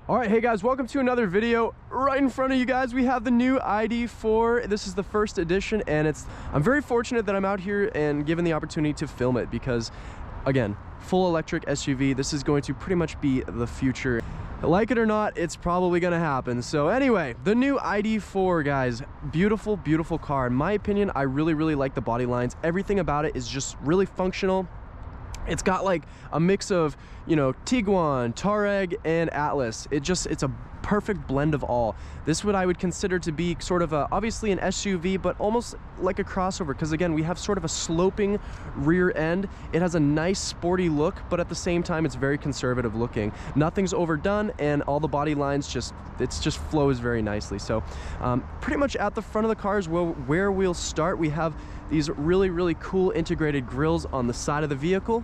All right, hey guys, welcome to another video. Right in front of you guys, we have the new ID.4. This is the first edition, and I'm very fortunate that I'm out here and given the opportunity to film it because, again, full electric SUV, this is going to pretty much be the future. Like it or not, it's probably gonna happen. So anyway, the new ID.4, guys, beautiful, beautiful car. In my opinion, I really like the body lines. Everything about it is just really functional. It's got like a mix of, you know, Tiguan, Touareg, and Atlas. It's a perfect blend of all. This what I would consider to be sort of obviously an SUV, but almost like a crossover, because again, we have sort of a sloping rear end. It has a nice sporty look, but at the same time, it's very conservative looking. Nothing's overdone, and all the body lines just flows very nicely. So pretty much at the front of the car is where we'll start. We have these really cool integrated grills on the side of the vehicle,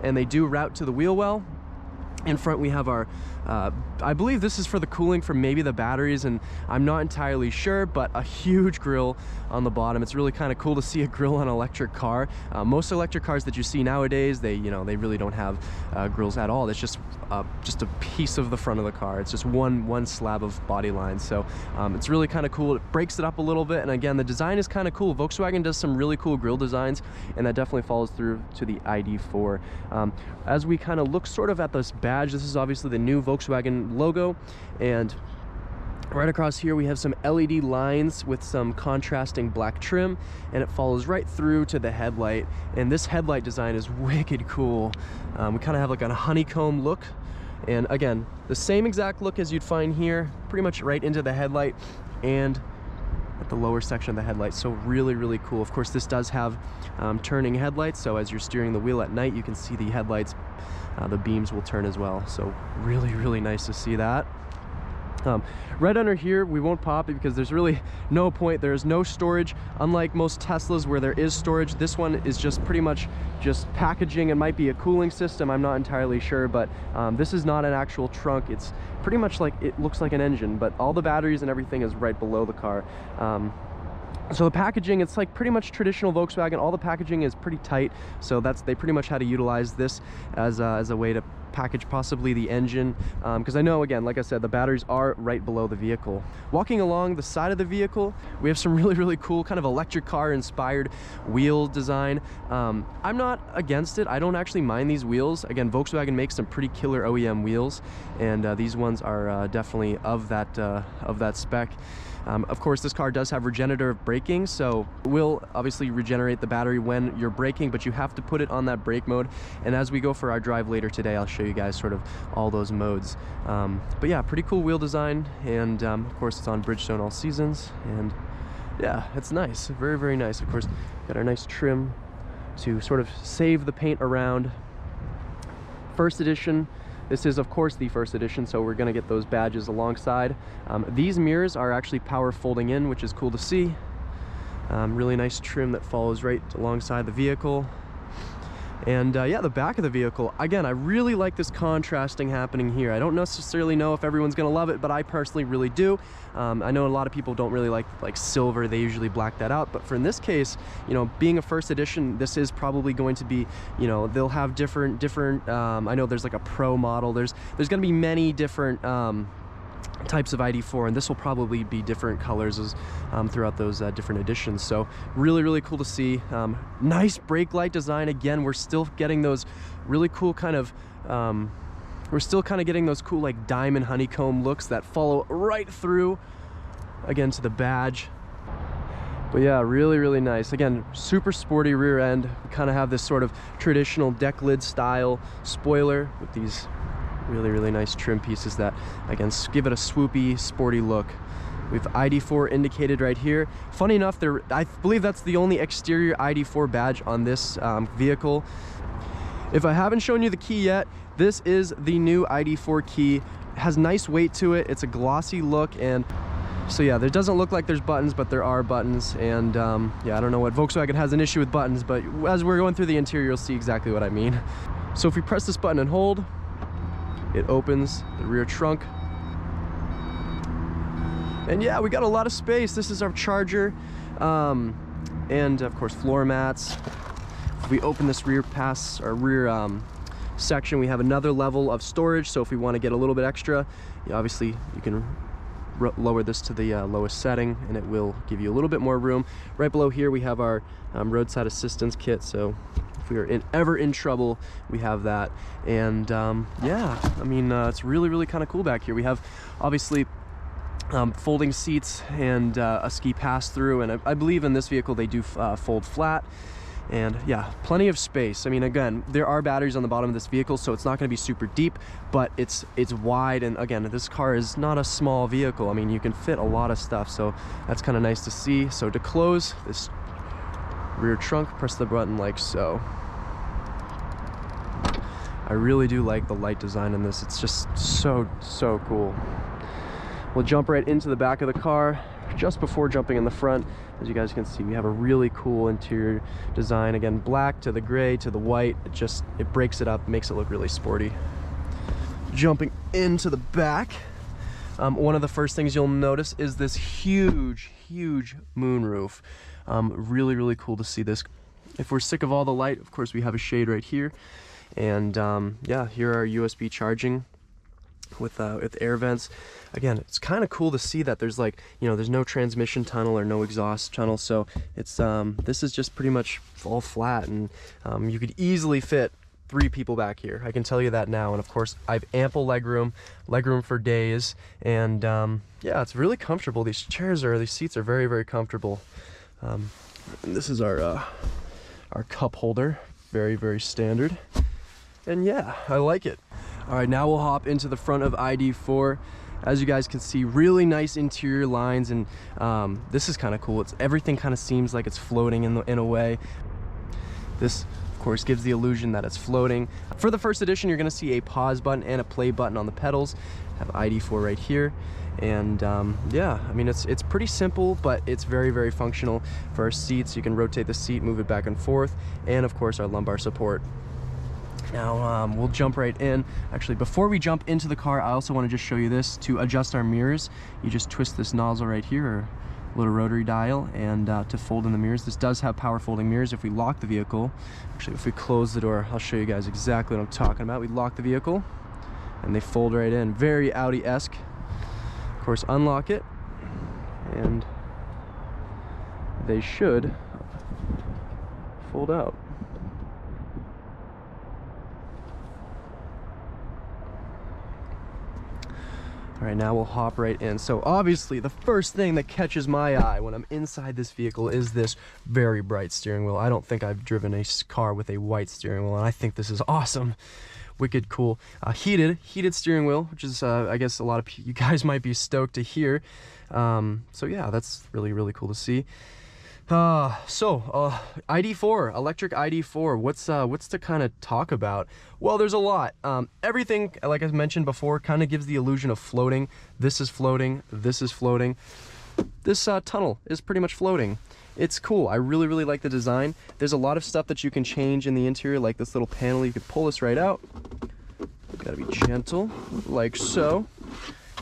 and they do route to the wheel well. In front we have our I believe this is for the cooling for maybe the batteries, and I'm not entirely sure, but a huge grill on the bottom. It's really kind of cool to see a grill on an electric car. Most electric cars that you see nowadays, they really don't have grills at all. It's just a piece of the front of the car. It's just one slab of body lines. So it's really kind of cool. It breaks it up a little bit, and again, the design is kind of cool. Volkswagen does some really cool grill designs, and that definitely follows through to the ID.4. As we kind of look sort of at this badge, this is obviously the new Volkswagen logo, and right across here we have some LED lines with some contrasting black trim, and it follows right through to the headlight. And this headlight design is wicked cool. We kind of have like a honeycomb look, and again, the same exact look as you'd find here, pretty much right into the headlight and at the lower section of the headlight. So really cool. Of course, this does have turning headlights, so as you're steering the wheel at night, you can see the headlights, the beams will turn as well. So really nice to see that. Right under here, we won't pop it because there's really no point. There's no storage. Unlike most Teslas where there is storage, this one is just pretty much just packaging. It might be a cooling system, I'm not entirely sure, but this is not an actual trunk. It's pretty much like, it looks like an engine, but all the batteries and everything is right below the car. So the packaging, it's like pretty much traditional Volkswagen. All the packaging is pretty tight, so they pretty much had to utilize this as a way to package possibly the engine, because I know, again, like I said, the batteries are right below the vehicle. Walking along the side of the vehicle, we have some really cool kind of electric car inspired wheel design. I'm not against it. I don't actually mind these wheels. Again, Volkswagen makes some pretty killer OEM wheels, and these ones are definitely of that spec. Of course, this car does have regenerative braking, so it will obviously regenerate the battery when you're braking, but you have to put it on that brake mode. And as we go for our drive later today, I'll show you guys sort of all those modes. But yeah, pretty cool wheel design, and of course it's on Bridgestone all seasons, and yeah, it's nice, very nice. Of course, got our nice trim to sort of save the paint around. First edition. This is, of course, the first edition, so we're gonna get those badges alongside. These mirrors are actually power folding in, which is cool to see. Really nice trim that follows right alongside the vehicle. And yeah, the back of the vehicle, again, I really like this contrasting happening here. I don't necessarily know if everyone's gonna love it, but I personally really do. I know a lot of people don't really like silver. They usually black that out, but for in this case, you know, being a first edition, this is probably going to be, you know, they'll have different I know there's like a pro model. There's gonna be many different types of ID.4, and this will probably be different colors throughout those different editions. So really cool to see. Nice brake light design. Again, we're still getting those really cool kind of we're still kind of getting those cool like diamond honeycomb looks that follow right through again to the badge. But yeah, really nice. Again, super sporty rear end. We kind of have this sort of traditional deck lid style spoiler with these really nice trim pieces that, again, give it a swoopy, sporty look. We've ID.4 indicated right here. Funny enough, I believe that's the only exterior ID.4 badge on this vehicle. If I haven't shown you the key yet, this is the new ID.4 key. It has nice weight to it. It's a glossy look, and so yeah, there doesn't look like there's buttons, but there are buttons. And yeah, I don't know what Volkswagen has an issue with buttons, but as we're going through the interior, you'll see exactly what I mean. So if we press this button and hold, it opens the rear trunk. And yeah, we got a lot of space. This is our charger, and of course floor mats. If we open this rear section, we have another level of storage. So if we want to get a little bit extra, obviously you can lower this to the lowest setting and it will give you a little bit more room. Right below here we have our roadside assistance kit, so if we are ever in trouble, we have that. And yeah, I mean, it's really kind of cool back here. We have obviously folding seats and a ski pass-through, and I believe in this vehicle they do fold flat. And yeah, plenty of space. I mean, again, there are batteries on the bottom of this vehicle, so it's not going to be super deep, but it's wide. And again, this car is not a small vehicle. I mean, you can fit a lot of stuff, so that's kind of nice to see. So to close this rear trunk, press the button like so. I really do like the light design in this. It's just so cool. We'll jump right into the back of the car. Just before jumping in the front, as you guys can see, we have a really cool interior design. Again, black to the gray to the white. It breaks it up, makes it look really sporty. Jumping into the back, one of the first things you'll notice is this huge moonroof. Really cool to see this. If we're sick of all the light, of course we have a shade right here. And yeah, here are USB charging with air vents. Again, it's kind of cool to see that there's like, there's no transmission tunnel or no exhaust tunnel, so it's this is just pretty much all flat, and you could easily fit 3 people back here. I can tell you that now. And of course I have ample legroom for days, and yeah, it's really comfortable. These seats are very comfortable. And this is our cup holder, very standard, and yeah, I like it. All right, now we'll hop into the front of ID.4. As you guys can see, really nice interior lines, and this is kind of cool. Everything kind of seems like it's floating in a way. This, of course, gives the illusion that it's floating. For the first edition, you're going to see a pause button and a play button on the pedals. Have ID.4 right here, and yeah, I mean, it's pretty simple, but it's very functional. For our seats, you can rotate the seat, move it back and forth, and of course our lumbar support. Now we'll jump right in. Actually, before we jump into the car, I also want to just show you this. To adjust our mirrors, you just twist this nozzle right here, or little rotary dial, and to fold in the mirrors. This does have power folding mirrors. If we lock the vehicle, actually if we close the door, I'll show you guys exactly what I'm talking about. We lock the vehicle and they fold right in. Very Audi-esque. Of course, unlock it and they should fold out. All right, now we'll hop right in. So obviously the first thing that catches my eye when I'm inside this vehicle is this very bright steering wheel. I don't think I've driven a car with a white steering wheel, and I think this is awesome. Wicked cool. Heated steering wheel, which is I guess a lot of you guys might be stoked to hear. So yeah, that's really cool to see. ID.4, electric ID.4, what's to kind of talk about? Well, there's a lot. Everything, like I mentioned before, kind of gives the illusion of floating. This is floating, this is floating. This tunnel is pretty much floating. It's cool. I really like the design. There's a lot of stuff that you can change in the interior, like this little panel. You could pull this right out. Gotta be gentle, like so.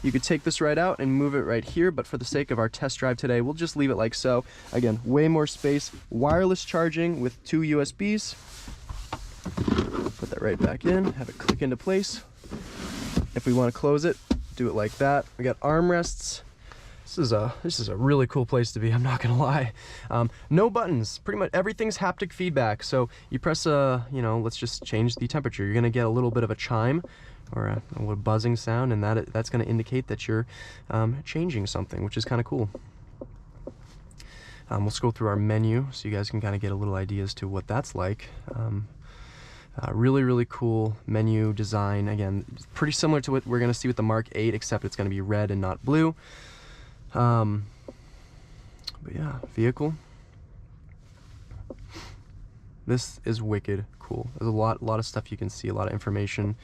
You could take this right out and move it right here, but for the sake of our test drive today, we'll just leave it like so. Again, way more space. Wireless charging with 2 USBs. Put that right back in, have it click into place. If we want to close it, do it like that. We got armrests. This is a really cool place to be, I'm not gonna lie. No buttons, pretty much everything's haptic feedback. So you press let's just change the temperature. You're gonna get a little bit of a chime, or a buzzing sound, and that's going to indicate that you're changing something, which is kind of cool. We'll scroll through our menu so you guys can kind of get a little idea as to what that's like. Really cool menu design. Again, pretty similar to what we're going to see with the Mark 8, except it's going to be red and not blue. But yeah, vehicle. This is wicked cool. There's a lot of stuff you can see, a lot of information.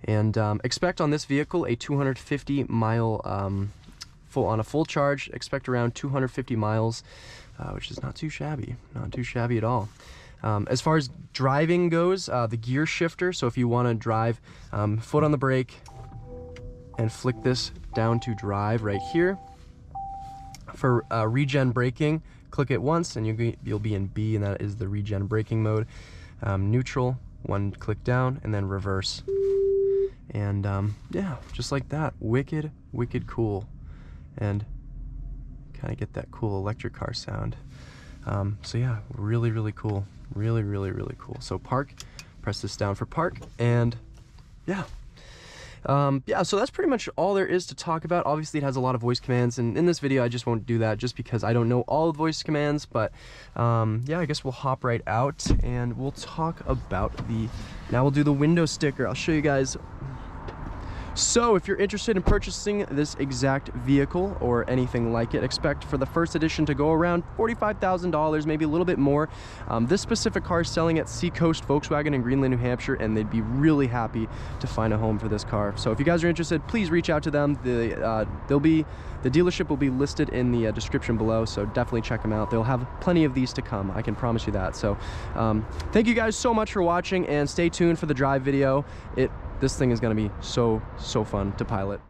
And expect on this vehicle a 250 mile on a full charge. Expect around 250 miles, which is not too shabby at all. As far as driving goes, the gear shifter, so if you want to drive, foot on the brake and flick this down to drive right here. For regen braking, click it once and you'll be in B, and that is the regen braking mode. Neutral, one click down, and then reverse. And yeah, just like that. Wicked, wicked cool. And kind of get that cool electric car sound. So yeah, really, really cool. Really, really, really cool. So park, press this down for park, and yeah. Yeah, so that's pretty much all there is to talk about. Obviously, it has a lot of voice commands, and in this video, I just won't do that just because I don't know all the voice commands, but yeah, I guess we'll hop right out, and we'll talk about now we'll do the window sticker. I'll show you guys. So if you're interested in purchasing this exact vehicle or anything like it, expect for the first edition to go around $45,000, maybe a little bit more. This specific car is selling at Seacoast Volkswagen in Greenland, New Hampshire, and they'd be really happy to find a home for this car. So if you guys are interested, please reach out to them. The dealership will be listed in the description below, so definitely check them out. They'll have plenty of these to come, I can promise you that. So thank you guys so much for watching, and stay tuned for the drive video. This thing is going to be so fun to pilot.